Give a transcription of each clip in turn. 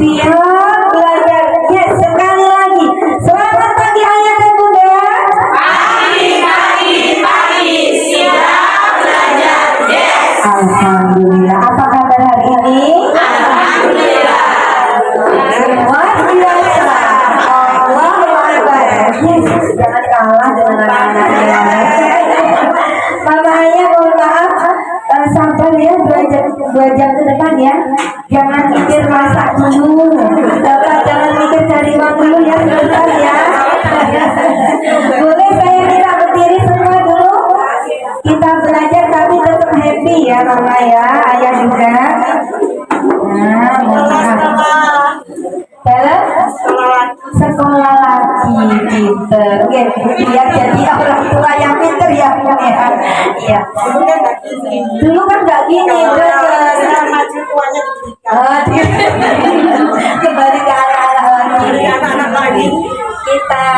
Siap belajar. Yes, sekali lagi. Selamat pagi ayah dan bunda. Pagi, siap belajar. Yes. Alhamdulillah. Apa kabar hari ini? Alhamdulillah. Luar biasa. Allahu Akbar. Yes, jangan kalah dengan anak-anaknya. Mama ayah mohon maaf, sabar ya 2 jam ke depan ya. Jangan mikir masak dulu. Bapak jangan mikir cari uang dulu ya sebentar ya. Boleh saya minta berdiri semua dulu. Kita belajar tapi tetap happy ya mama ya, ayah juga. Nah, mohon maaf. Dalam sekolah lagi pinter. Oke, biar jadi orang tua yang pinter ya. Iya. Dulu kan nggak gini, Maju tuanya diberikan. kembali ke anak-anak lagi. Kita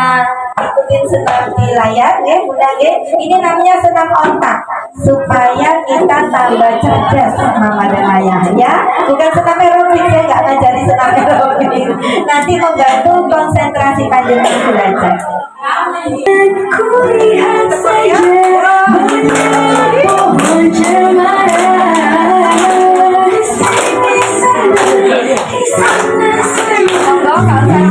ikutin senam di layar ya, Bunda ya. Ini namanya senam otak supaya kita tambah cerdas mama dan ayah ya. Bukan senam aerobik, saya nggak ngajari senam aerobik. Nanti mengganggu konsentrasi panjenengan belajar. Ku lihat saja pohon cemara di sini sana, di sana sana. Monggo kalau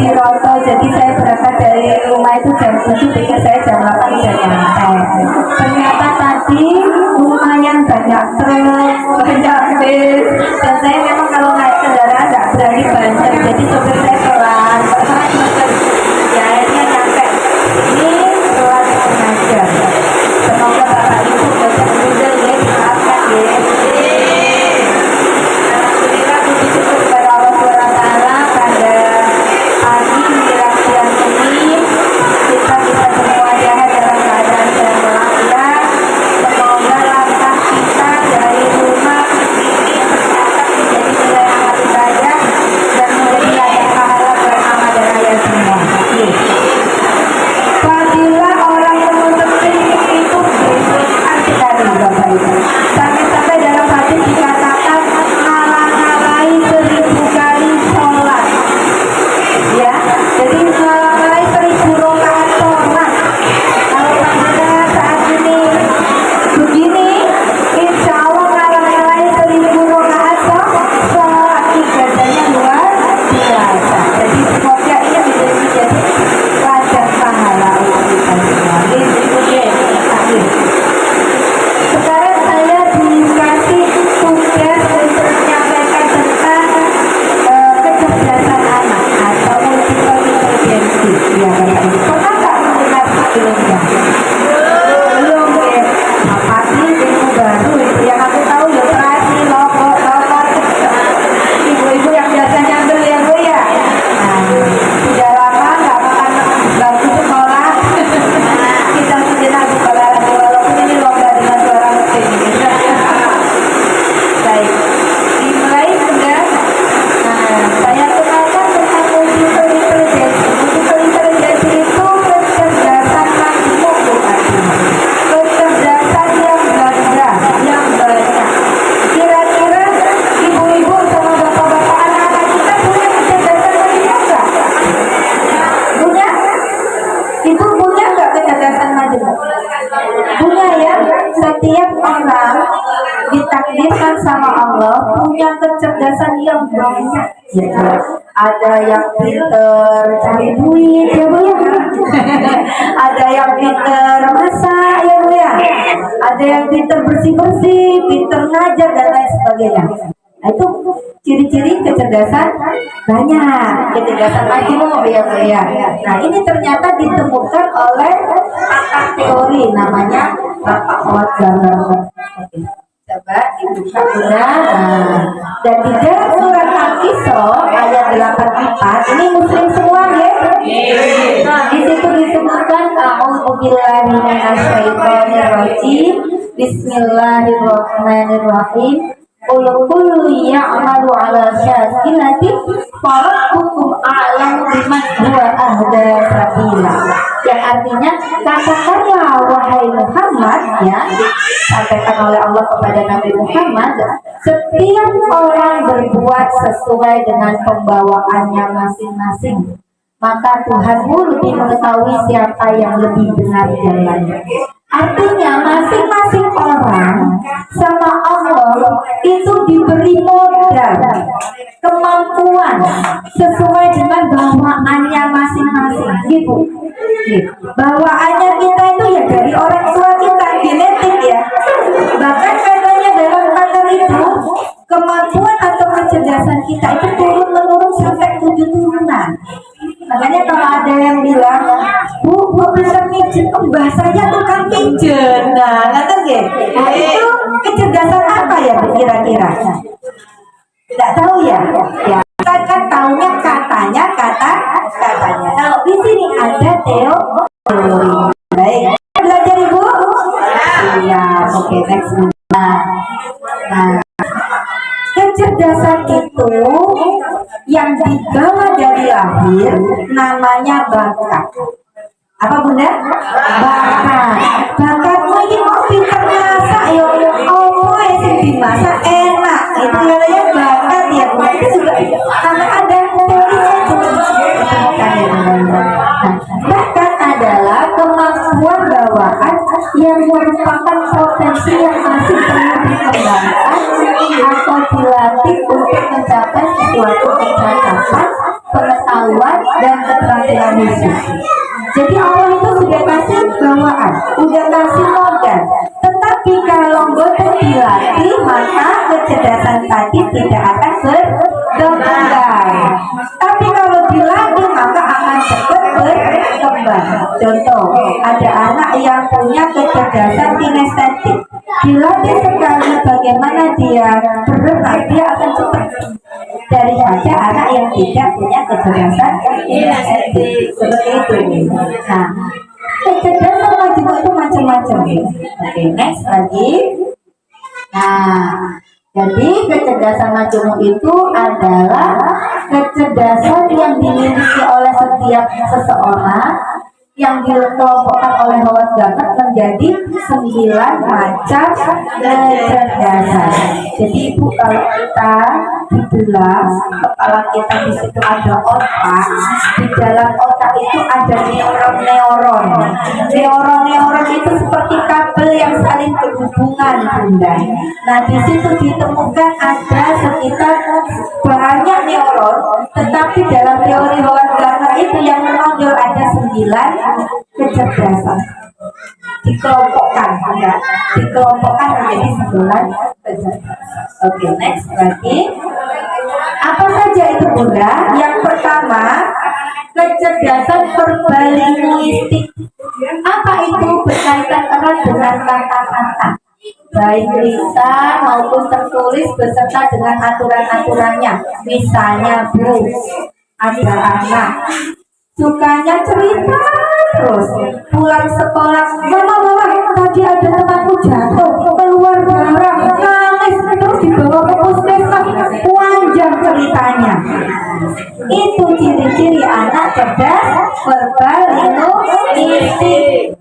Roto, jadi saya berangkat dari rumah itu jam 7, pikir saya jam 8 udah nyampe. Ternyata tadi lumayan banyak truk, banyak bis, dan saya memang kalau naik kendaraan nggak berani banter, jadi sopir saya pelan, ya akhirnya nyampe ini pelan aja. Semoga Bapak Ibu baca Google ya, dimaafkan ya. Alhamdulillah puji syukur kepada Allah SWT pada pagi menjelang siang ini kita bisa semuanya dalam keadaan sehat walafiat. Semoga langkah kita dari rumah menjadi nilai amal ibadah dan menjadi ladang pahala bersama dan ayat semua. Fadilah orang menuntut ilmu itu besar sekali Bapak Ibu. Sampai-sampai dalam hadis dikatakan ngalah-ngalahi 1000 kali sholat. Ya, jadi ngalah-ngalahi 1000 rakaat sholat. Kalau Anda saat ini begini, insya Allah ngalah-ngalahi 1000 rakaat sholat, ibadahnya luar biasa. Jadi semoga ini menjadi ladang pahala untuk kita semua. Sekarang saya dikasih tugas untuk menyampaikan tentang kecerdasan anak atau multiple intelligency. Ya, Bapak Ibu. Pernah nggak mendengar sebelumnya? Belum ya. Apa sih ilmu baru itu? Yang aku tahu ya operasi, logo, ibu-ibu yang biasa nyambel ya Bu ya. Nah, sudah lama nggak makan bangku sekolah. Kita sejenak sekolah lagi walaupun ini lomba dengan suara mesin. Baik, dimulai sudah. Nah, saya kenalkan tentang multiple intelligency. Multiple intelligency itu kecerdasan majemuk bukan? Kecerdasan yang ganda, yang banyak. Kira-kira ibu-ibu sama bapak-bapak anak-anak kita punya kecerdasan majemuk nggak? Punya? Ibu punya nggak kecerdasan majemuk? Punya ya. Setiap orang ditakdirkan sama Allah punya kecerdasan yang banyak. Ya, ada yang pinter cari duit ya Bu ya. Ada yang pinter masak ya Bu ya. Ada yang pinter bersih-bersih, pinter ngajar dan lain sebagainya. Nah, itu ciri-ciri kecerdasan banyak, kecerdasan majemuk ya Bu ya. Nah, ini ternyata ditemukan oleh pakar teori namanya Bapak Howard Gardner. Oke. Coba dibuka Bunda. Nah, dan di dalam surat Al-Isra ayat 84 ini muslim semua ya. Nah, di situ disebutkan a'udzubillahi minasyaitonir rajim. Bismillahirrahmanirrahim. Kullu ya'malu 'ala syakilati farabbukum a'lamu biman huwa ahda sabila. Yang artinya katakanlah wahai Muhammad, ya, disampaikan oleh Allah kepada Nabi Muhammad, setiap orang berbuat sesuai dengan pembawaannya masing-masing, maka Tuhanmu lebih mengetahui siapa yang lebih benar jalannya. Artinya masing-masing orang sama Allah itu diberi modal kemampuan sesuai dengan bawaannya masing-masing. Gitu. Bawaannya kita itu ya dari orang tua kita, genetik ya. Bahkan katanya dalam kata itu kemampuan atau kecerdasan kita itu turun menurun sampai 7 turunan. Makanya kalau ada yang bilang, Bu, bisa mijet, bahasanya tukang pijet. Nah, ngerti nggak? Nah, itu kecerdasan apa ya kira-kira? Tidak tahu ya? Ya, kita kan tahunya katanya. Kalau di sini ada teori. Baik, belajar Ibu? Iya, oke, next. Nah, kecerdasan itu yang dibawa dari lahir namanya bakat. Apa Bunda? Bakat. Bakatmu ini mau pinter masak ya, oh yang dimasak enak. Itu namanya bakat ya. Itu juga karena ada teorinya. Bakat adalah kemampuan bawaan yang merupakan potensi yang masih perlu dikembangkan atau dilatih untuk mencapai suatu pencapaian, pengetahuan pengetahuan dan keterampilan khusus. Jadi Allah itu sudah kasih bawaan, udah kasih modal. Tetapi kalau boten dilatih, maka kecerdasan tadi tidak akan berkembang. Tapi kalau dilatih, maka akan cepat berkembang. Contoh, ada anak yang punya kecerdasan kinestetik. Dilatih sekali bagaimana dia berenang, dia akan cepat daripada anak yang tidak punya kecerdasan kinestetik. Seperti itu. Nah, kecerdasan majemuk itu macam-macam. Oke, next lagi. Nah, jadi kecerdasan majemuk itu adalah kecerdasan yang dimiliki oleh setiap seseorang yang dikelompokkan oleh Howard Gardner menjadi 9 macam kecerdasan. Jadi Ibu, kalau kita dibelah kepala kita, di situ ada otak, di dalam otak itu ada neuron. Neuron itu seperti kabel yang saling berhubungan, Bunda. Nah, di situ ditemukan ada sekitar banyak neuron, tetapi dalam teori Howard Gardner itu yang menonjol ada 9 kecerdasan. Dikelompokkan, ya, dikelompokkan menjadi 9 kecerdasan. Oke, next lagi. Apa saja itu, Bunda? Yang pertama, kecerdasan verbal linguistik. Apa itu? Berkaitan erat dengan kata-kata, baik lisan maupun tertulis beserta dengan aturan-aturannya. Misalnya, Bu, ada anak sukanya cerita terus, pulang sekolah, mama, tadi ada temanku jatuh, keluar darah, nangis, terus dibawa ke puskesmas, panjang ceritanya. Itu ciri-ciri anak cerdas verbal linguistik.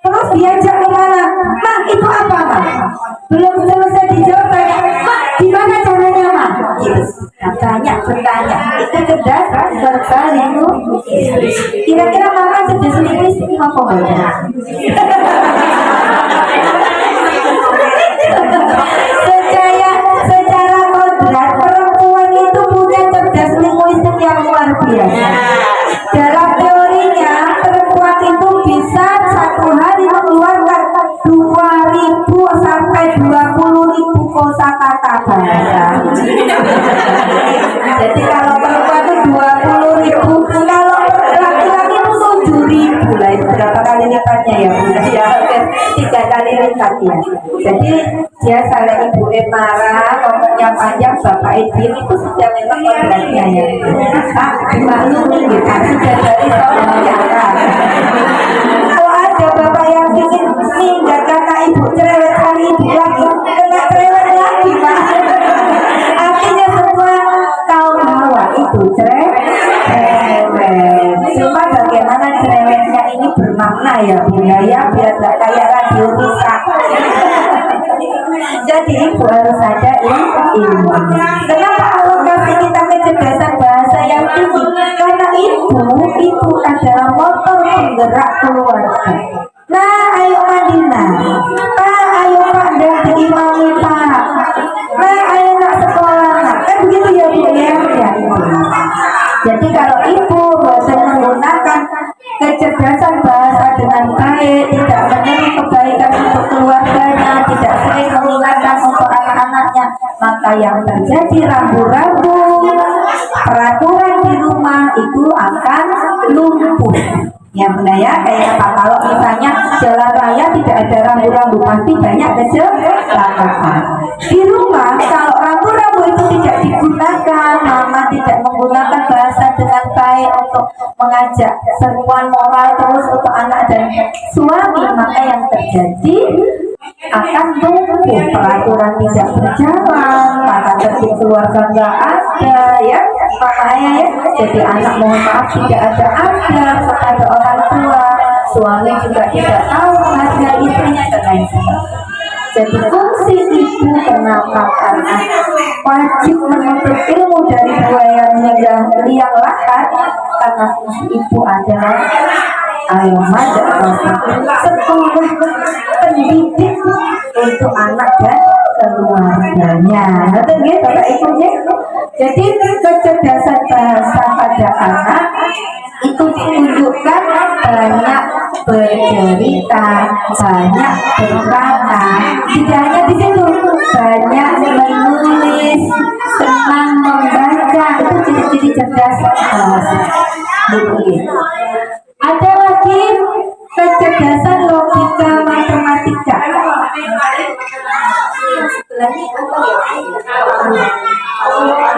Terus diajak kemana? Mak, itu apa, Mak? Belum selesai dijawab, tanya, Mak, gimana caranya, Mak? Gitu. Nah, bertanya. Itu cerdas verbal linguistik. Kira-kira Mama cerdas linguistik apa, Mbak? Secara kodrat, perempuan itu punya cerdas linguistik yang luar biasa. Dalam teorinya, perempuan itu bisa satu hari mengeluarkan 2.000 sampai 20.000 kosakata bahasa. Jadi kalau perempuan itu 20.000, kalau laki-laki itu 7.000 lah. Itu berapa kali lipatnya ya, Bunda? Ya, 3 kali lipatnya. Jadi biasanya ibu marah, ngomongnya panjang, bapak diem, itu sudah memang kodratnya ya. Pak, dimaklumi gitu, sudah dari seorang. Kalau ada bapak yang ingin minggat karena ibu cerewet, hari ibu lagi kena cerewet lagi, Pak. Artinya semua kaum hawa itu cerewet. Cuma bagaimana cerewetnya ini bermakna ya, Bunda, ya, biar gak kayak radio rusak. Jadi ibu harus ada ilmu. Kenapa Allah kasih kita kecerdasan bahasa yang tinggi? Karena ibu adalah motor penggerak keluarga. Nah, ayo Madinah, Pak, ayo Pak, dan diimami Pak. Nah, ayo nak sekolah, nak. Kan begitu ya, Bu, ya, Ibu. Jadi kalau ibu bosan menggunakan kecerdasan bahasa dengan baik, tidak menyeru kebaikan untuk keluarganya, tidak sering mengingatkan untuk anak-anaknya, maka yang terjadi rambu-rambu peraturan di rumah itu akan lumpuh. Ya, Bunda, ya, kayak apa? Kalau misalnya jalan raya tidak ada rambu-rambu, pasti banyak kecelakaan. Di rumah kalau rambu-rambu itu tidak digunakan, mama tidak menggunakan bahasa dengan baik untuk mengajak seruan moral terus untuk anak dan suami, maka yang terjadi akan lumpuh, peraturan tidak berjalan, tata tertib keluarga nggak ada, ya, makanya ya, jadi anak mohon maaf tidak ada adab kepada orang tua, suami juga tidak tahu menghargai istrinya dan lain sebagainya. Jadi fungsi ibu kenapa? Karena wajib menuntut ilmu dari buaya hingga liang lahat, karena fungsi ibu adalah ayo madrasah, sekolah pendidik untuk anak dan keluarganya. Betul gitu, Bapak Ibu, ya? Jadi kecerdasan bahasa pada anak itu ditunjukkan banyak bercerita, banyak berkata, tidak hanya di situ, banyak menulis, senang membaca, itu ciri-ciri cerdas bahasa. Ada lagi kecerdasan logika matematika. Sebelahnya apa ya?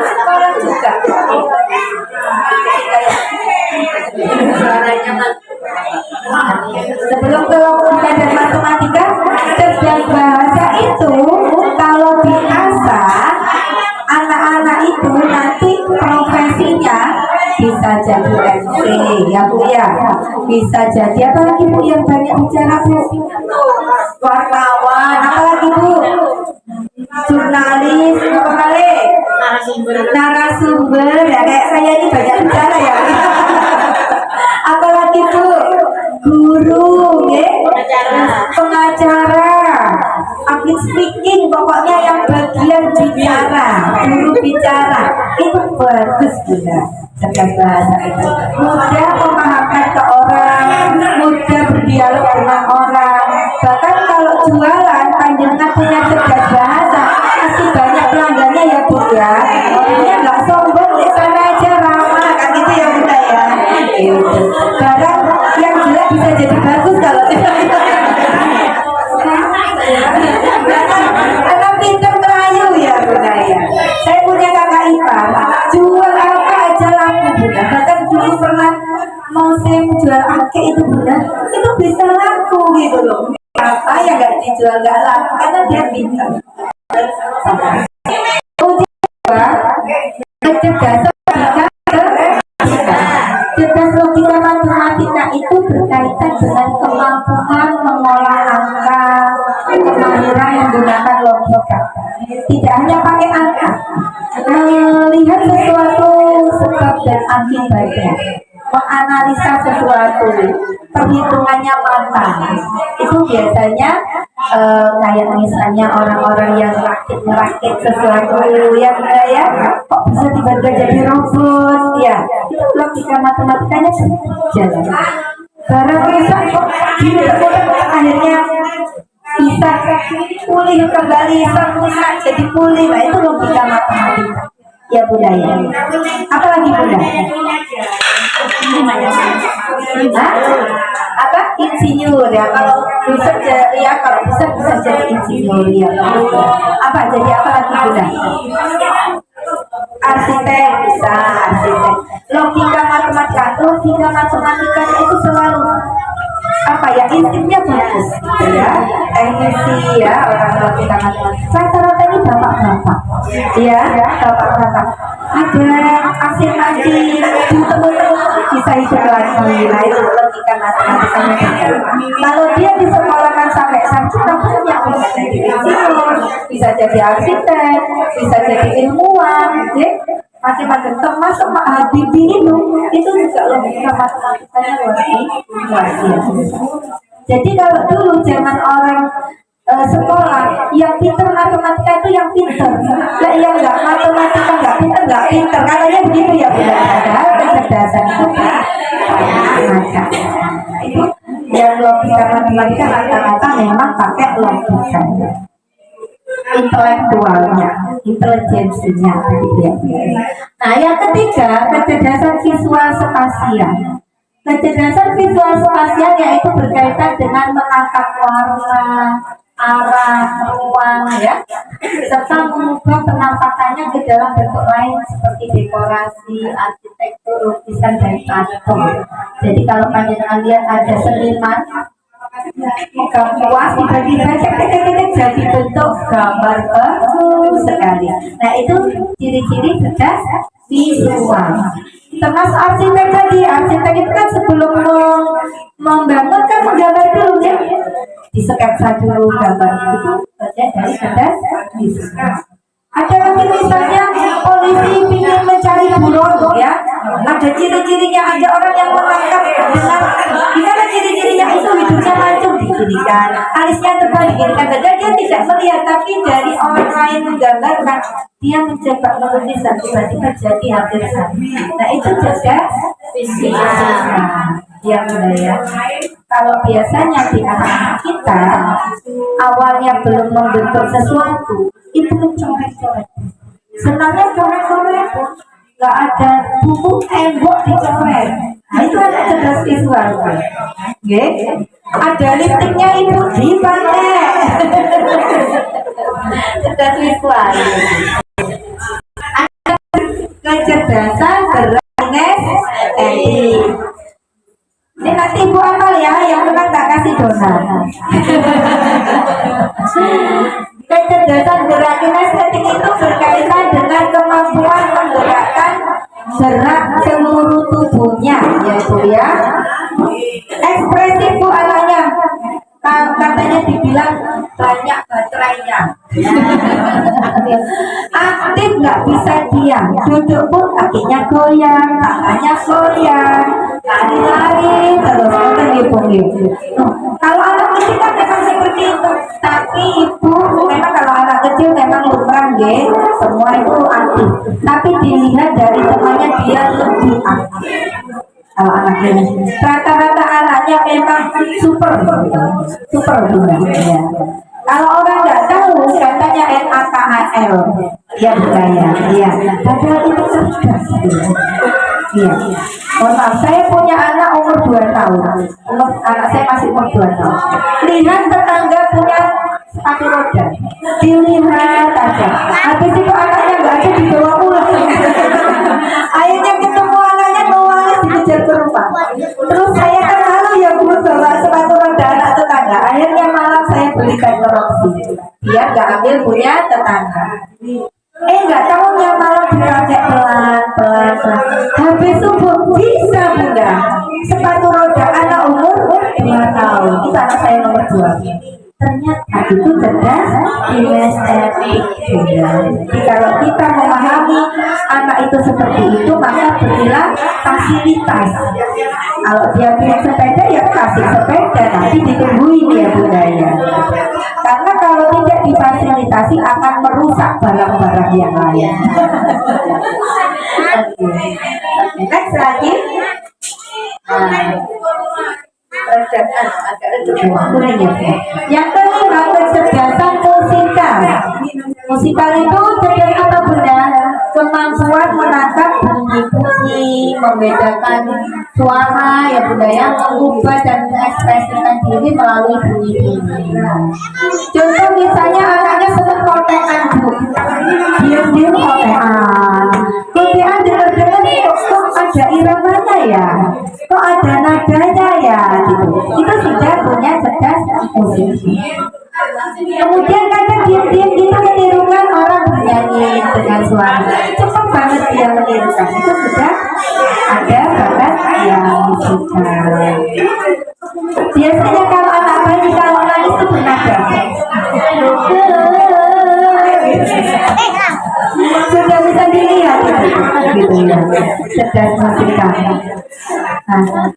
Sekolah juga. Sebelum ke logika dan matematika, cerdas bahasa itu kalau diasah anak-anak itu nanti profesinya bisa jadi MC ya Bu ya, bisa jadi apa lagi Bu yang banyak bicara Bu? Wartawan, apa lagi Bu? Jurnalis, apa kali? Narasumber ya, kayak saya ini banyak bicara ya. Apalagi Bu, guru, ya, pengacara, public speaking, pokoknya yang bagian bicara, guru bicara, itu bagus Bunda. Cerdas bahasa itu mudah memahamkan ke orang, mudah berdialog dengan orang. Bahkan kalau jualan, panjenengan punya cerdas bahasa, pasti banyak pelanggannya ya Bu ya. Orangnya nggak sombong, di sana aja ramah, kan gitu ya Bunda ya. Gitu. Barang yang jelek bisa jadi bagus kalau karena pinter merayu ya Bunda ya. Saya punya kakak ipar, jual apa aja laku Bunda. Bahkan dulu pernah musim jual ake itu Bunda, itu bisa laku gitu loh. Apa yang nggak dijual nggak laku karena dia pinter. Kecerdasan cerdas logika matematika itu berkaitan dengan kemampuan mengolah angka, kemahiran menggunakan logika. Tidak hanya pakai angka, melihat sesuatu sebab dan akibatnya, menganalisa sesuatu, perhitungannya matang. Itu biasanya kayak misalnya orang-orang yang merakit sesuatu yang ya kok bisa tiba-tiba jadi robot ya, itu logika matematikanya jalan. Barang rusak kok akhirnya bisa pulih kembali, semula jadi pulih. Nah itu logika matematika ya budaya. Apalagi budaya? Apa insinyur ya, kalau bisa ya, kalau bisa jadi insinyur ya. Apa jadi apa lagi Bunda? Arsitek bisa, arsitek. Logika matematika itu selalu apa ya, instingnya bagus ya, teknisi ya, orang logika matematika rata-rata ini bapak-bapak ya, bapak-bapak ada asyik bisa hidup lagi. Nah itu logika matematika. Kalau dia disekolahkan sampai sarjana banyak, bisa jadi insinyur, bisa jadi arsitek, bisa jadi ilmuwan ya, macam-macam. Termasuk Habibie itu juga logika matematikanya luar biasa. Jadi kalau dulu zaman orang sekolah yang pinter matematika itu yang pinter, nah, yang nggak matematika nggak pinter, katanya begitu ya Bunda. Padahal kecerdasan itu macam itu yang logika matematika rata-rata memang pakai logika, intelektualnya, intelijensinya gitu ya. Nah yang ketiga, kecerdasan visual spasial. Kecerdasan visual spasial yaitu berkaitan dengan menangkap warna, arah, ruang ya, serta mengubah penampakannya ke dalam bentuk lain seperti dekorasi, arsitektur, lukisan dan tato. Jadi kalau panjenengan lihat ada seniman muka puas tiba-tiba jadi bentuk gambar bagus sekali. Nah itu ciri-ciri cerdas visual. Termasuk arsitek tadi, arsitek itu kan sebelum membangun kan menggambar dulu ya, disketsa dulu gambarnya, itu bagian dari cerdas visual. Ada lagi misalnya polisi ingin mencari buron ya, ada ciri-cirinya, ada orang yang menangkap dengan gimana ciri-cirinya itu hidungnya mancung diginikan, alisnya terbalik diginikan, dan dia tidak melihat, tapi dari orang lain menggambarkan, dia mencoba melukis dan tiba-tiba jadi hampir sama. Nah itu cerdas visual. Ya benar ya. Kalau biasanya di anak kita awalnya belum membentuk sesuatu, itu mencoret-coret. Senangnya coret-coret, nggak ada buku tembok dicoret. Nah, itu anak cerdas visual, oke? Ada lipstiknya ibu dipakai. Cerdas visual. Ada kecerdasan berkinestetik. Ini nanti ibu amal ya, yang menang tak kasih donat. Kecerdasan berkinestetik itu berkaitan dengan kemampuan menggerakkan gerak seluruh tubuhnya, ya Bu ya. Ekspresif Bu anaknya, katanya dibilang banyak baterainya. Aktif, nggak bisa diam, duduk pun kakinya goyang, tangannya goyang, lari-lari terus gitu. Kalau anak kecil kan memang seperti itu, tapi ibu memang kalau anak kecil memang lumrah semua itu aktif, tapi dilihat dari temannya dia lebih aktif. Kalau anaknya rata-rata anaknya memang super ya. Kalau orang nggak tahu katanya NAKAL ya budaya ya, padahal itu cerdas iya. Mohon maaf, saya punya anak umur 2 tahun, anak saya masih umur 2 tahun. Lihat tetangga punya sepatu roda, dilihat aja, habis itu anaknya nggak ada dibawa pulang. Akhirnya ketemu anaknya nangis dikejar ke rumah. Terus saya kan malu ya Bu bawa sepatu roda anak tetangga. Akhirnya malam saya belikan korupsi, biar nggak ambil punya tetangga. Nggak tahunya malah dipakai pelan-pelan. Habis subuh bisa Bunda sepatu roda anak umur 2 tahun. Itu anak saya nomor 2. Ternyata itu cerdas kinestetik. Jadi kalau kita memahami anak itu seperti itu, maka berilah fasilitas. Kalau dia punya sepeda ya kasih sepeda, nanti ditungguin ya budaya. Karena kalau tidak difasilitasi akan merusak barang-barang yang lain. Oke. Next lagi. Yang kelima, kecerdasan musikal. Musikal itu cerdas apa Bunda? Kemampuan menangkap bunyi-bunyi, membedakan suara ya Bunda ya, mengubah dan mengekspresikan diri melalui bunyi-bunyi. Contoh misalnya anaknya senang kotean Bu, diam-diam kotean. Kotean dengar-dengar kok ada iramanya ya, kok ada nadanya ya, gitu. Itu sudah punya cerdas musik. Kemudian kadang diam-diam kita menirukan orang bernyanyi dengan suara, cepat banget dia menirukan. Itu sudah ada bakat yang musikal. Biasanya kalau anak bayi kalau nangis itu bernada. Sudah bisa dilihat gitu ya, cerdas musikal. Nah,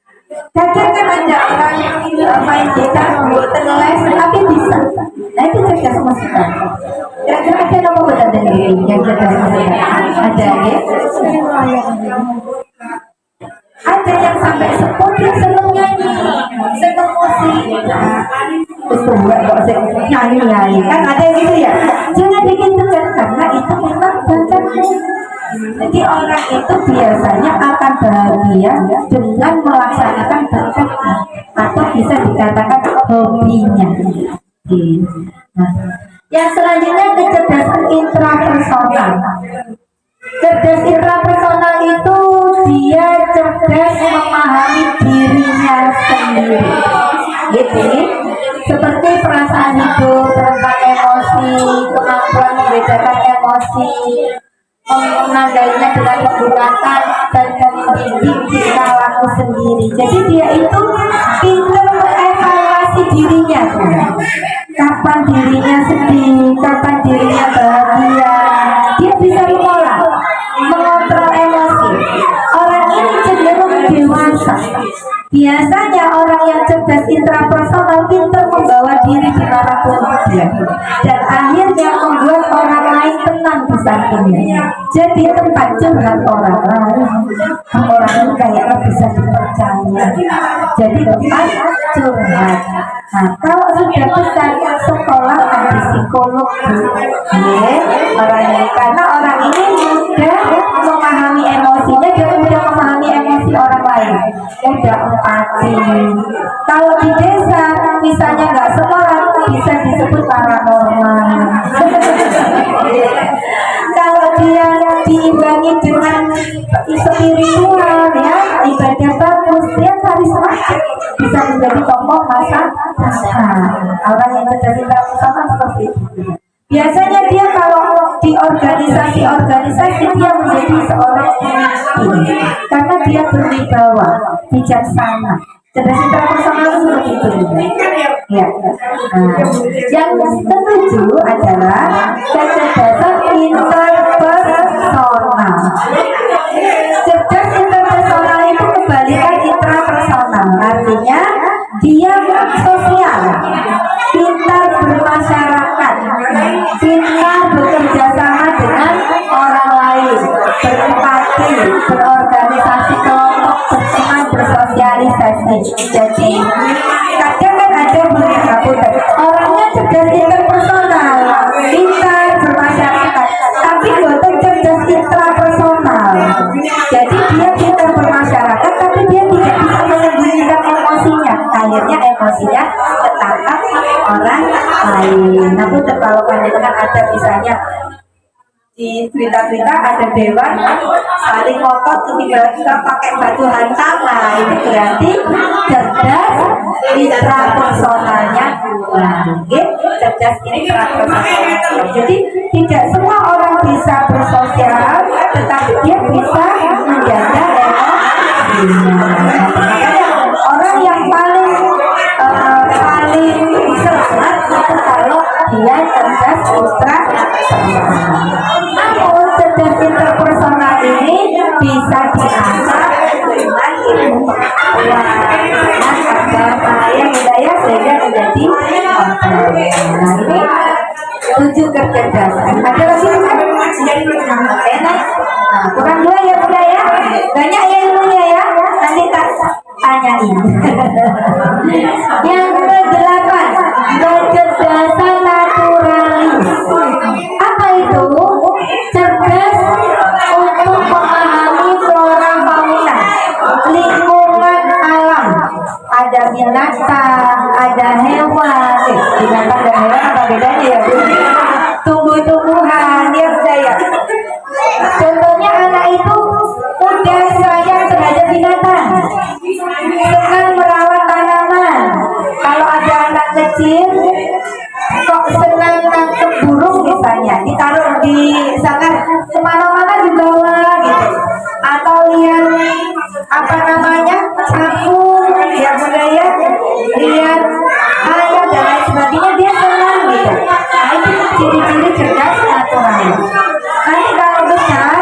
kadang kan ada orang yang main gitar buatan les tapi bisa. Nah itu cerdas musikal. Kira-kira ada nama buatan sendiri yang cerdas musikal? Ada ya? Ada yang sampai sepuluh dia seneng nyanyi, seneng musik. Terus buat kok nyanyi kan ada yang gitu ya. Jangan bikin tegang karena itu memang bakatnya. Jadi orang itu biasanya akan bahagia dengan melaksanakan bakatnya atau bisa dikatakan hobinya. Nah, yang selanjutnya kecerdasan intrapersonal. Cerdas intrapersonal itu dia cerdas memahami dirinya sendiri. Gitu. Seperti perasaan hidup tentang emosi, kemampuan membedakan emosi, menandainya dengan menggunakan dan mendidik tingkah laku sendiri. Jadi dia itu pintar mengevaluasi dirinya, kapan dirinya sedih, kapan dirinya bahagia. Dia bisa mengontrol emosi. Orang ini cenderung dewasa. Biasanya orang yang cerdas intrapersonal pintar membawa diri dimanapun dia, dan akhirnya membuat orang lain tenang di sampingnya. Jadi tempat curhat orang lain, orang ini kayaknya bisa dipercaya. Jadi tempat curhat. Nah, kalau sudah besar sekolah ada psikolog, orang ini, karena orang ini sudah memahami emosinya dan sudah memahami emosi orang lain, sudah empati. Kalau di desa misalnya nggak sekolah bisa disebut paranormal. Kalau dia diimbangi dengan spiritual, ya ibadah bagus, dia karismatik, bisa menjadi tokoh masyarakat. Orang yang terjadi sama seperti itu. Biasanya dia kalau di organisasi dia menjadi seorang pemimpin karena dia berwibawa, bijaksana. Cerdas interpersonal seperti itu. Ya. Nah, yang ketujuh adalah kecerdasan interpersonal. Cerdas interpersonal itu kebalikan intrapersonal, artinya dia sosial, pintar bermasyarakat, pintar bekerja sama dengan orang lain, berempati, berorganisasi kelompok, berteman, bersosialisasi. Jadi kadang kan ada orangnya cerdas interpersonal, pintar bermasyarakat, tapi bukan cerdas intrapersonal. Jadi dia pintar bermasyarakat, tapi dia tidak bisa menyembunyikan emosinya. Akhirnya emosinya ketangkap orang lain. Namun kalau panjenengan ada misalnya di berita-berita ada dewan saling ngotot tiba-tiba pakai batu hantam, nah itu berarti cerdas intrapersonalnya kurang, cerdas intrapersonalnya. Jadi tidak semua orang bisa bersosial, tetapi dia bisa menjaga emosinya. Makanya orang yang paling selamat itu kalau dia cerdas intrapersonal. Namun cerdas interpersonal ini bisa diasah dengan ilmu pengetahuan, agama, budaya sehingga menjadi orang. Nah ini 7 kecerdasan. Ada lagi kan? Oke, nah kurang 2 ya bunda ya. Banyak ya ilmunya ya. Nanti tak tanyain. Yang ke-8, kecerdasan naturalis. Apa itu? Cerdas untuk memahami flora fauna, lingkungan alam. Ada binatang, ada hewan. Binatang dan hewan apa bedanya ya? Tumbuh-tumbuhan, ya saya. Contohnya anak itu udah sayang terhadap binatang, senang merawat tanaman. Kalau ada anak kecil kok senang nangkep burung misalnya, ditaruh di sana kemana-mana dibawa gitu, atau lihat apa namanya capung ya budaya, lihat ayam dan lain sebagainya, dia senang gitu. Nah itu ciri-ciri cerdas naturalis. Nanti kalau besar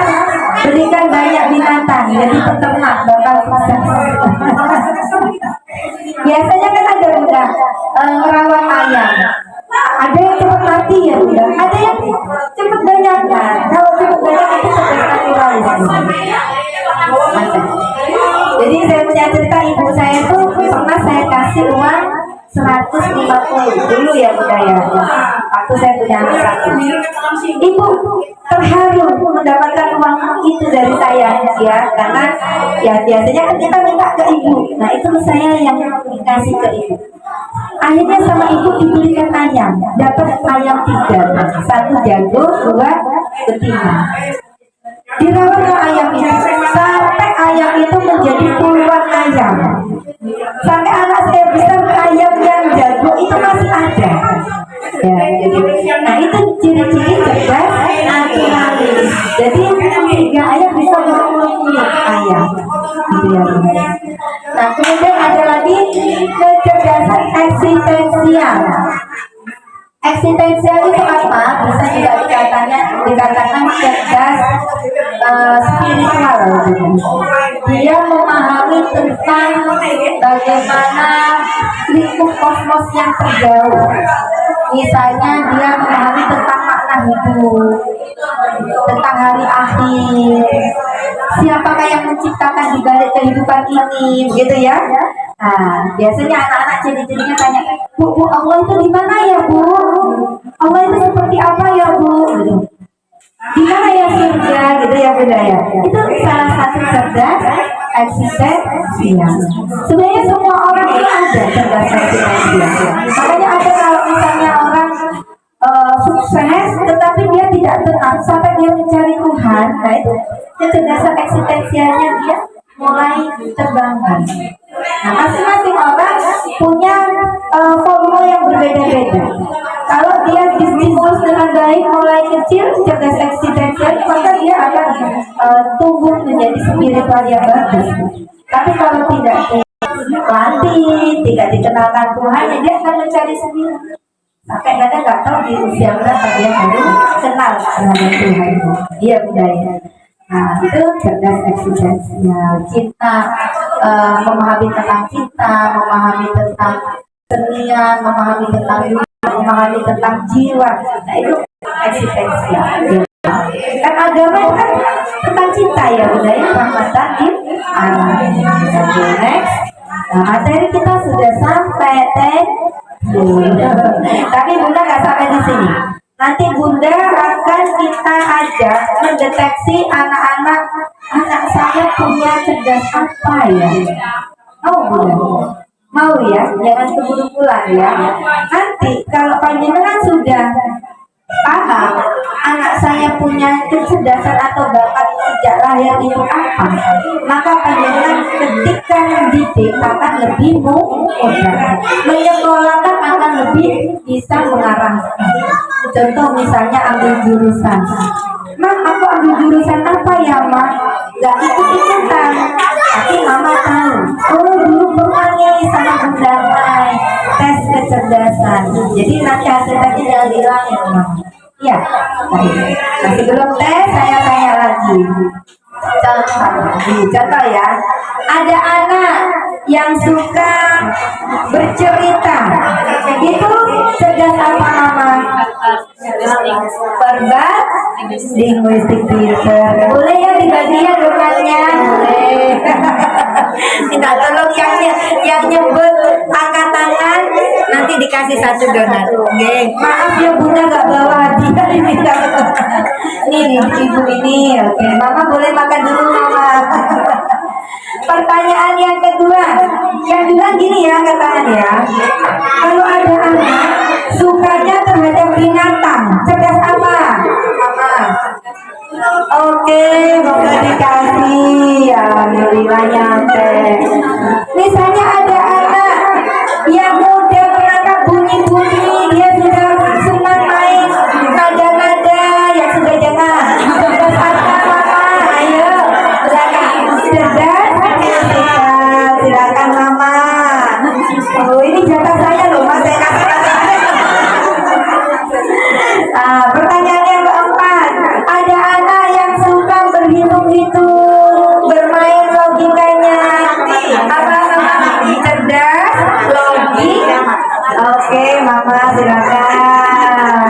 berikan banyak binatang, jadi peternak bakal sukses. Biasanya kan ada udah merawat ayam, ada yang cepat mati ya udah, ada yang cepat banyak. Nah kalau cepat banyak itu cerdas naturalis. Jadi saya punya cerita, ibu saya tuh pernah saya kasih uang 150 dulu ya bunda ya, waktu saya punya anak satu. Ibu terharu mendapatkan uang itu dari saya ya, karena ya biasanya kan kita minta ke ibu, nah itu saya yang kasih ke ibu. Akhirnya sama ibu dibelikan ayam, dapat ayam 3, 1 jago, 2 betina. Dirawatlah ayam itu sampai ayam itu menjadi puluhan ayam, sampai anak saya besar ayam yang jago itu masih ada ya. Jadi nah itu ciri-ciri cerdas naturalis. Jadi 3 ayam bisa berpuluh-puluh ayam gitu ya. Nah kemudian ada lagi kecerdasan eksistensial. Eksistensial itu apa? Bisa juga dikatakan cerdas spiritual. Dia memahami tentang bagaimana lingkup kosmos yang terjauh, Misalnya dia memahami tentang makna hidup, tentang hari akhir, siapakah yang menciptakan di balik kehidupan ini, gitu ya. Nah, biasanya anak-anak ciri-cirinya tanya, Bu, Allah itu di mana ya, Bu? Allah itu seperti apa ya, Bu? Gitu. Di mana ya surga, gitu ya, Bunda ya. Itu salah satu cerdas eksistensial. Sebenarnya semua orang itu ada cerdas eksistensial. Makanya ada kalau misalnya orang sukses, tetapi dia tidak tenang sampai dia mencari Tuhan, nah itu kecerdasan eksistensialnya dia mulai terbangkan. Nah, masing-masing orang punya formula yang berbeda-beda. Kalau dia distimulus dengan baik mulai kecil cerdas eksistensial, maka dia akan tumbuh menjadi spiritual yang bagus. Tapi kalau tidak dilatih, tidak dikenalkan Tuhan, dia akan mencari sendiri. Sampai kadang nggak tahu di usia berapa dia baru kenal terhadap Tuhan. Dia budaya. Nah, itu cerdas eksistensial, cinta, memahami tentang cinta, memahami tentang senian, memahami tentang dunia, memahami tentang jiwa. Nah, itu eksistensial. Kan agama itu kan tentang cinta ya, budaya rahmatan di next. Nah, materi kita sudah sampai tapi Bunda nggak sampai di sini. Nanti Bunda akan kita ajak mendeteksi anak saya punya cerdas apa ya. Mau Bunda? Mau ya? Jangan keburu pulang ya. Nanti kalau panjenengan sudah paham anak saya punya kecerdasan atau bakat sejak lahir itu apa, maka panjenengan ketika mendidik akan lebih mudah, menyekolahkan akan lebih bisa mengarahkan. Contoh misalnya ambil jurusan, Mak aku ambil jurusan apa ya Mak? Gak ikut-ikutan, tapi Mama tahu, oh dulu pernah nih sama Bunda Mai tes kecerdasan, jadi nanti hasilnya jangan dihilangin Mama. Ya, masih belum tes, saya tanya lagi. Contoh ya, ada anak yang suka bercerita, itu cerdas apa Mama? Verbal, linguistik pinter. Boleh ya dibagian rupanya? Boleh. Minta tolong yang nyebut angkat tangan, nanti dikasih satu donat. Oke. Maaf ya Bunda gak bawa hadiah ini. Nih ibu ini. Oke, Mama boleh makan dulu Mama. Pertanyaan yang kedua, yang bilang gini ya katanya, kalau ada anak sukanya terhadap binatang, cerdas apa? Mama. Oke, moga dikasih ya, alhamdulillah nyampe. Misalnya ada anak yang mudah menangkap bunyi-bunyi, dia sudah senang main nada-nada yang sudah jangan. Cerdas apa Mama? Ayo, silakan. Cerdas? Silakan Mama. Oh, ini jatah saya loh, Mas. Saya kasih. Pertanyaan yang keempat, ada anak yang suka berhitung-hitung, bermain logikanya. Apa Mama? Cerdas, logik. Oke, Mama silakan.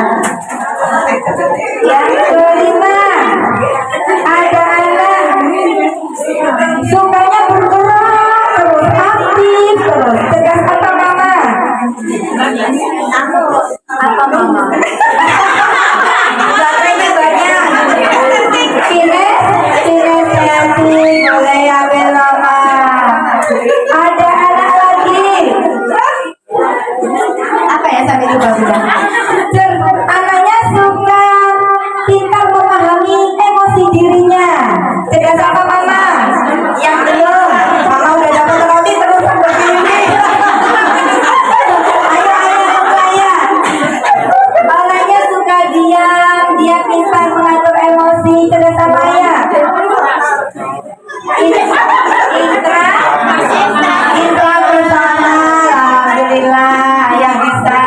Yang kelima, ada anak sukanya bergerak terus, aktif terus. Cerdas apa Mama? Apa Mama? Baterainya banyak. Kinestetik boleh ambil Mama. Ada anak lagi. Apa ya sampai lupa sudah? Anaknya suka pintar memahami emosi dirinya. Cerdas apa Mama? Yang belum. Mama udah dapat roti terus seperti ini. Ayo. Anaknya suka diam, dia pintar mengatur emosi. Cerdas apa ya? Intra bersama. Alhamdulillah yang bisa.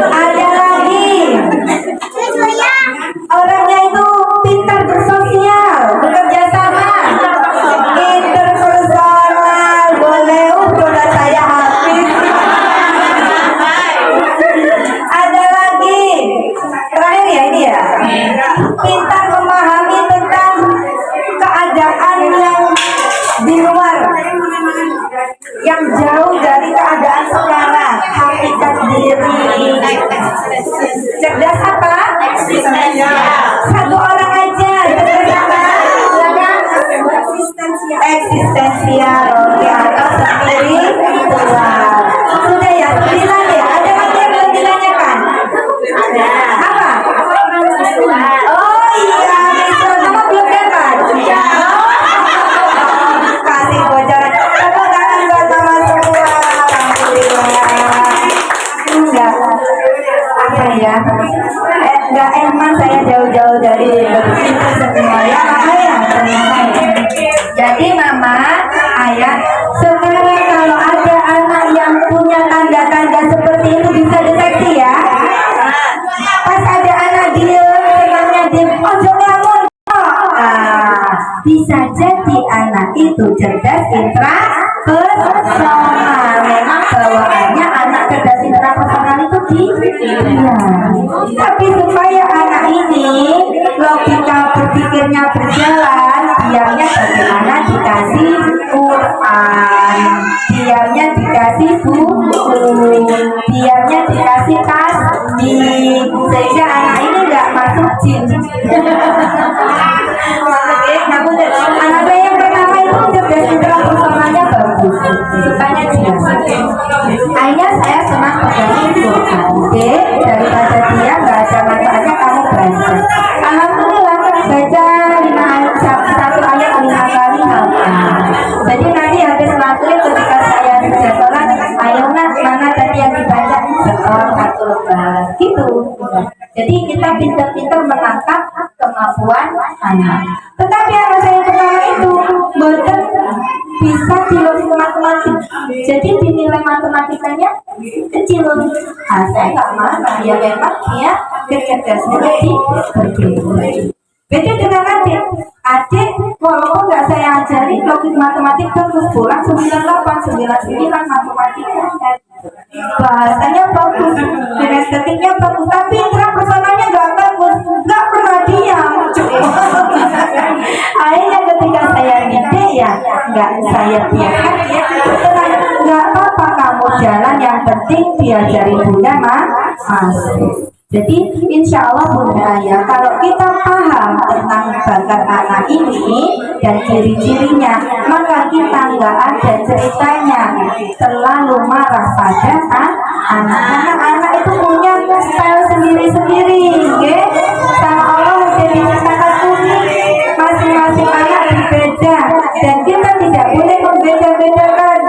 Ada lagi orangnya itu pintar bersosial, bekerja sama, interpersonal. Boleh, udah saya habis. Ada lagi pintar memahami tentang keadaan yang di luar, yang jauh dari keadaan sekarang, hakikat diri. Cerdas apa? Satu orang aja. Cerdas apa? Silakan. Eksistensial. Oke, atau spiritual. Sudah ya, 9 ya. Ada lagi yang belum ditanyakan? Ada. Apa? Oh iya, Mister, kamu belum dapat? Kasih bocoran. Tepuk tangan buat mama semua. Alhamdulillah. Enggak. Apa ya? Enggak emang saya jauh-jauh dari itu semua ya, mama ya. Jadi mama, ayah, sekarang kalau ada anak yang punya tanda-tanda seperti itu bisa deteksi ya. Pas ada anak dia, senangnya dia, ojo ngelamun. Bisa jadi anak itu cerdas intrapersonal. Memang bawaannya anak cerdas intrapersonal itu dia. Tapi supaya anak ini logika berpikirnya berjalan, diamnya bagaimana dikasih Quran, diamnya dikasih buku, diamnya dikasih tasbih, sehingga anak ini nggak masuk jin. Anak saya yang pertama itu cerdas intrapersonalnya bagus, sukanya dia. Ayah saya senang pegang Quran. Oke, daripada dia nggak ada manfaatnya kamu baca. Alhamdulillah baca 5 ayat, satu ayat 5 kali hafal. Jadi nanti habis maghrib ketika saya sudah sholat, ayo nak mana tadi yang dibaca setor satu lembar gitu. Jadi kita pintar-pintar menangkap kemampuan anak. Tetapi anak saya pertama itu betul bisa di matematik. Jadi dinilai matematikanya kecil. Saya nggak marah. Ya memang dia kecerdasannya berbeda. Beda dengan adik. Adik walaupun nggak saya ajari logik matematik bagus, pulang 98, 99 matematika. Bahasanya bagus, kinestetiknya bagus, tapi intrapersonalnya nggak bagus, nggak pernah diam. Akhirnya ketika saya didik ya nggak saya biarkan dia tenang, nggak apa-apa kamu jalan, yang penting diajari bunda mas. Jadi insya Allah bunda ya, kalau kita paham tentang bakat anak ini dan ciri-cirinya, maka kita nggak ada ceritanya selalu marah pada anak-anak itu punya style sendiri-sendiri, ya. Sama Allah jadi kata kuning, masing-masing anak berbeda dan kita tidak boleh membeda-bedakan.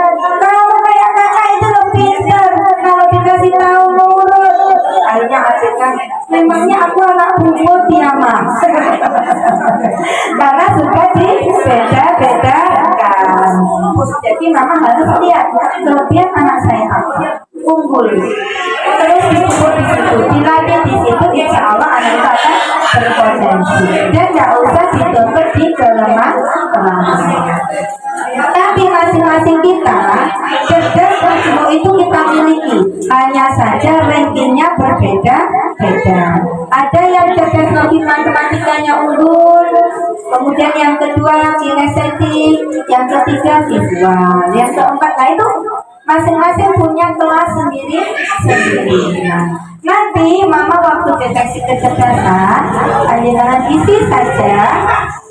Kamu kayak kakak itu lebih pintar, kalau dikasih tahu nurut. Akhirnya adik, memangnya aku anak bungkut ya mas. Karena suka dibeda-bedakan. Jadi mama harus lihat kelebihan anak saya apa, unggul, terus disebut di situ, dilatih di situ, insya Allah anak itu akan berpotensi dan nggak usah dituntut di kelemahan. Tapi masing-masing kita cerdas ilmu itu kita miliki, hanya saja rankingnya berbeda-beda. Ada yang cerdas logik matematikanya unggul, kemudian yang kedua kinestetik, yang ketiga visual, yang keempat, nah itu masing-masing punya kelas sendiri. Nanti mama waktu deteksi kecerdasan, dengan isi saja.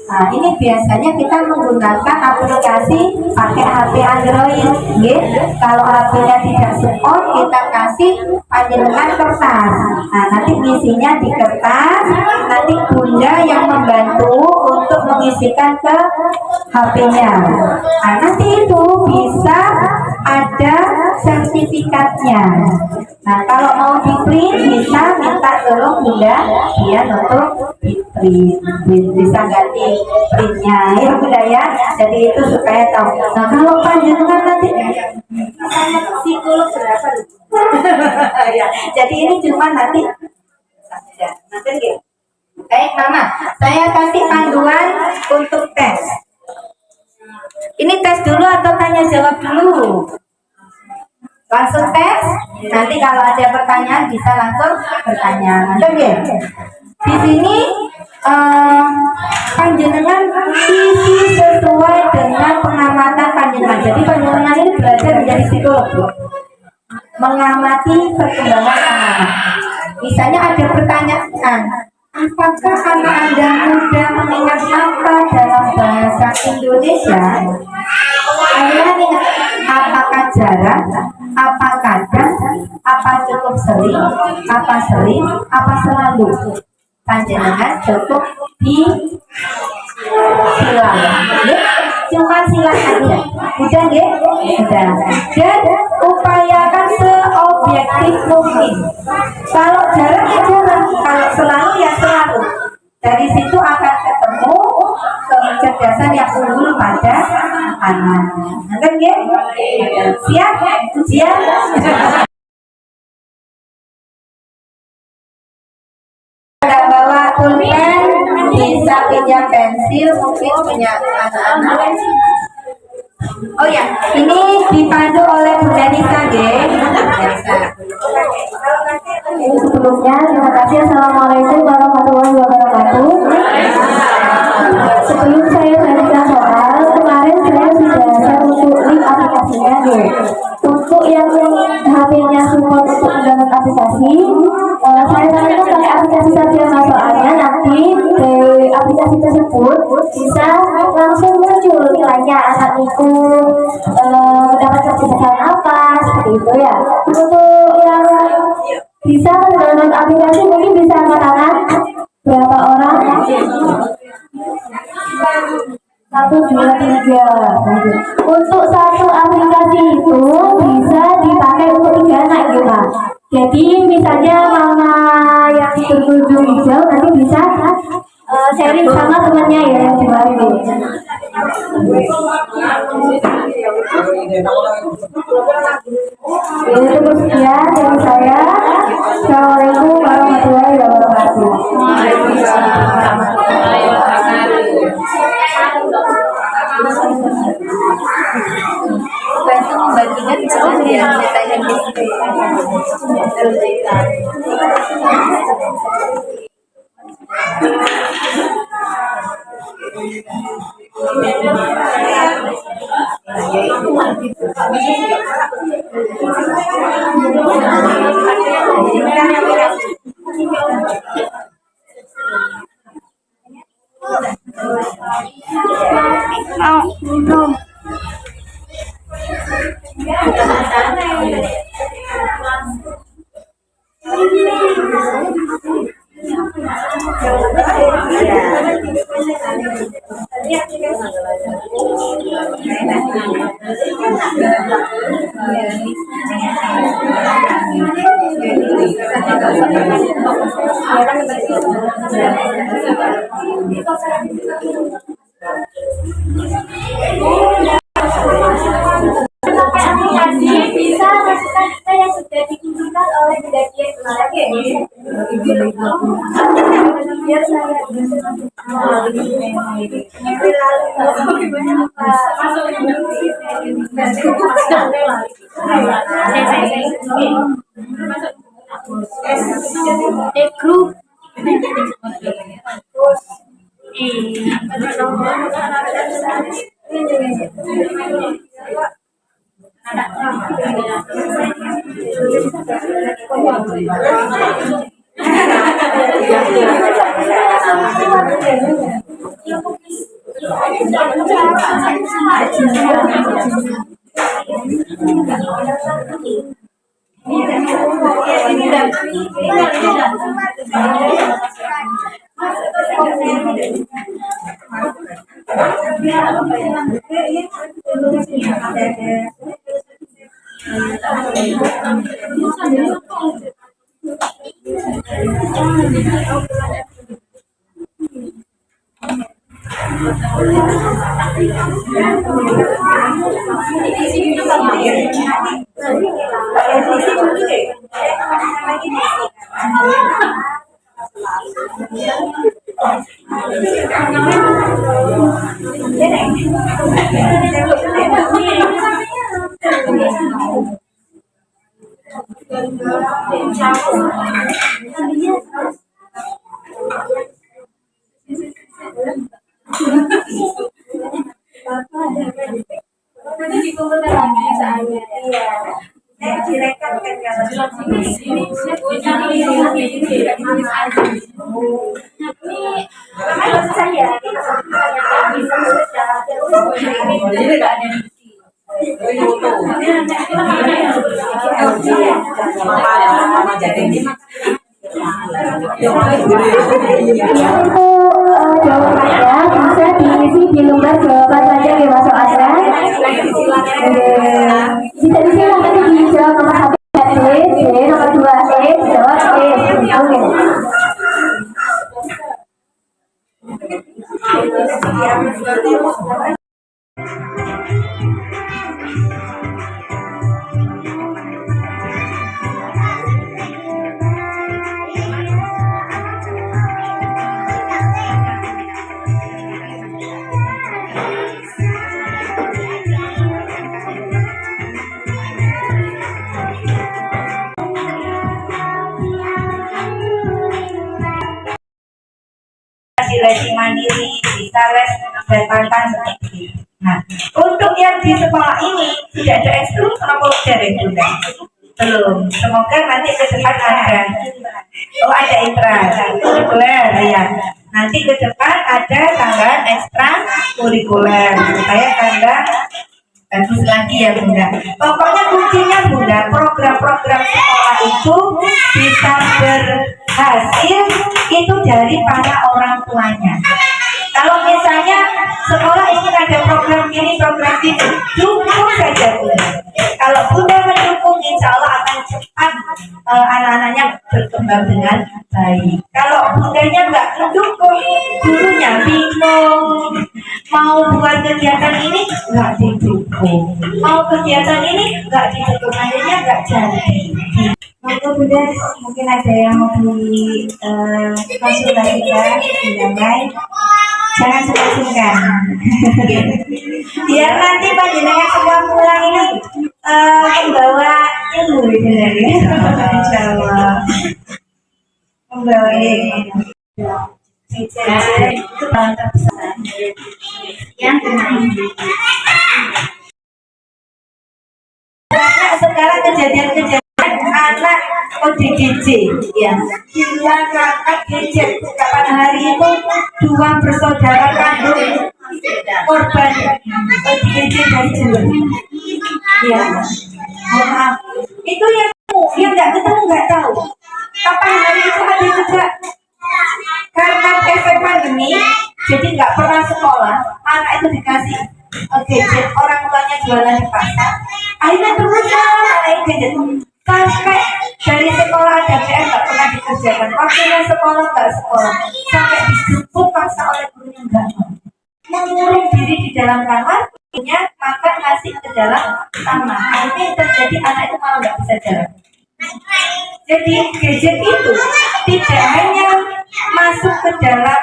Nah, ini biasanya kita menggunakan aplikasi pakai HP Android, gitu. Kalau HP-nya tidak support, kita kasih panjenengan kertas. Nah, nanti isinya di kertas, nanti bunda yang membantu untuk mengisikan ke HP-nya. Nah, nanti itu bisa ada sertifikatnya. Nah, kalau mau di print bisa minta tolong bunda dia untuk di print, bisa ganti printnya ya bunda ya. Jadi itu supaya tahu. Nah, kalau panjenengan nanti sama psikolog berapa? Ya, jadi ini cuma nanti gitu. Baik mama, saya kasih panduan untuk tes. Ini tes dulu atau tanya jawab dulu? Langsung tes. Nanti kalau ada pertanyaan bisa langsung bertanya. Oke. Di sini mengamati perkembangan anak-anak. Misalnya ada pertanyaan, apakah anak Anda mudah mengingat apa dalam bahasa Indonesia? Anda ingat apakah jarang, apa kadang, apa cukup sering, apa selalu? Panjenengan cukup di silang, cuma silang aja, udah nggih, udah. Dan upayakan seobjektif mungkin. Kalau jarang ya jarang, kalau selalu ya selalu. Dari situ akan ketemu kecerdasan yang unggul pada anak. Nanti nggih, siap ujian. Nggak bawa pulpen, bisa pinjam pensil, mungkin punya anak-anak. Oh ya, ini dipandu oleh Bu Danisa, Sebelumnya, terima kasih. Assalamualaikum warahmatullahi wabarakatuh. Sebelum saya bacakan soal, kemarin saya sudah share untuk link aplikasinya, Untuk yang HP-nya support untuk mendownload aplikasi, saya sarankan pakai aplikasi saja, soalnya nanti dari aplikasi tersebut bisa langsung muncul nilainya anak itu mendapat kecerdasan apa, seperti itu ya. Untuk yang bisa mendownload aplikasi mungkin bisa angkat berapa orang? 1, 2, 3. Untuk satu aplikasi itu bisa dipakai untuk 3 anak gitu. Jadi misalnya mama yang berkunjung hijau nanti bisa sharing sama temannya ya yang di Bali. Jadi cukup sekian dari saya. Assalamualaikum warahmatullahi wabarakatuh. Bantu membagikan ya ceritanya Bisa masukan kita yang sudah ditunjukkan oleh kejadian kemarin. Biar saya grup direkam kan Jawabannya bisa diisi di lembar jawaban saja ya Mas Asra. Bisa disilakan dijawab nomor 1 D, nomor 2 jawab Oke. Seleksi mandiri, bisa les dan tantan seperti itu. Nah, untuk yang di sekolah ini sudah ada instruktur apa dari Bunda? Belum. Semoga nanti ke depan ada. Oh, ada intra kurikuler ya. Nanti ke depan ada tambahan ekstra kurikuler supaya Anda bagus lagi ya Bunda. Pokoknya kuncinya Bunda, program-program sekolah itu bisa berhasil itu dari para orang tuanya. Kalau misalnya sekolah ingin ada program ini, program itu, dukung saja Bunda. Kalau Bunda mendukung, insya Allah akan cepat anak-anaknya berkembang dengan baik. Kalau Bundanya nggak mendukung, gurunya bingung. Mau buat kegiatan ini nggak didukung, mau kegiatan ini nggak didukung, akhirnya nggak jadi. Maka Bunda mungkin ada yang mau dikonsultasikan, Bunda, jangan sungkan-sungkan. Biar nanti panjenengan semua pulang ini membawa ilmu Bunda, insya Allah membawa ilmu. Itu tahun terbesar yang banyak sekarang kejadian-kejadian anak ODGJ ya, gila kakak gadget. Kapan hari itu 2 bersaudara kandung korban ODGJ dari Jawa ya. Maaf, itu yang nggak ketemu nggak tahu. Kapan hari itu ada juga karena efek pandemi, jadi nggak pernah sekolah. Anak itu dikasih gadget, orang tuanya jualan di pasar. Akhirnya terus gadget sampai dari sekolah ada PR nggak pernah dikerjakan. Waktunya sekolah nggak sekolah, sampai dijemput paksa oleh gurunya nggak mau. Mengurung diri di dalam kamar, punya makan nasi ke dalam kamar. Akhirnya terjadi anak itu malah nggak bisa jalan. Jadi gadget itu tidak hanya masuk ke dalam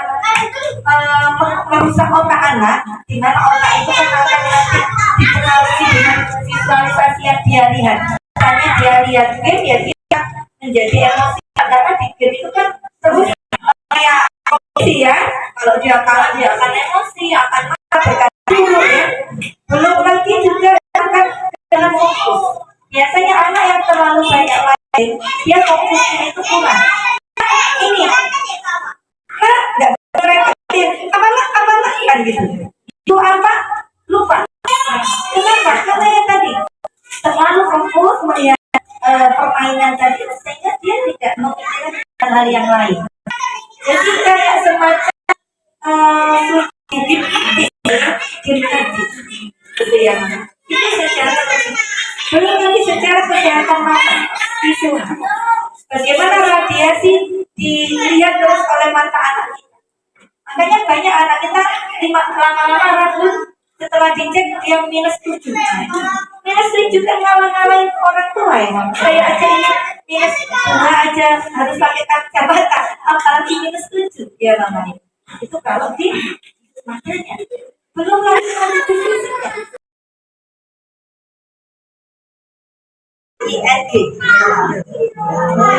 merusak otak anak, di mana otak itu kan akan nanti dipengaruhi dengan visualisasi yang dia lihat. Misalnya dia lihat game, ya dia menjadi emosi karena di game itu kan terus kayak emosi ya. Kalau dia kalah dia akan emosi, akan marah, berkata dulu ya. Belum lagi juga akan dalam fokus. Biasanya anak yang terlalu banyak main, dia fokusnya itu kurang. Ini nggak berpikir apa kan gitu. Itu apa? Lupa. Kenapa? Karena yang tadi terlalu fokus melihat permainan tadi, sehingga dia tidak memikirkan hal yang lain. Jadi kayak semacam game tadi, gitu ya. Itu secara belum lagi secara kesehatan mata visual. Bagaimana radiasi dilihat terus oleh mata anak kita. Makanya banyak anak kita lama-lama rambut setelah dicek dia -7. -7 kan ngalah-ngalahin orang tua ya. Saya aja ini -2 aja harus pakai kacamata, apalagi -7 dia namanya. Itu kalau di matanya. Belum lagi kondisi fisiknya. ING.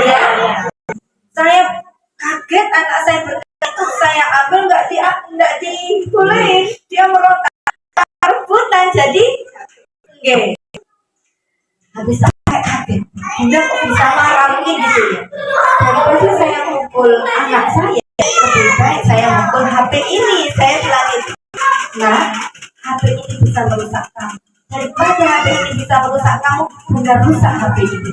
Ya, saya kaget anak saya berkata, saya ambil nggak dibolehin, dia merontak rebutan jadi G. Habis saya kaget, Bunda kok bisa marah gitu ya. Daripada saya mukul anak saya, lebih baik saya mukul HP ini. Saya bilang itu, nah HP ini bisa merusak kamu. Daripada HP ini bisa merusak kamu, Bunda rusak HP ini.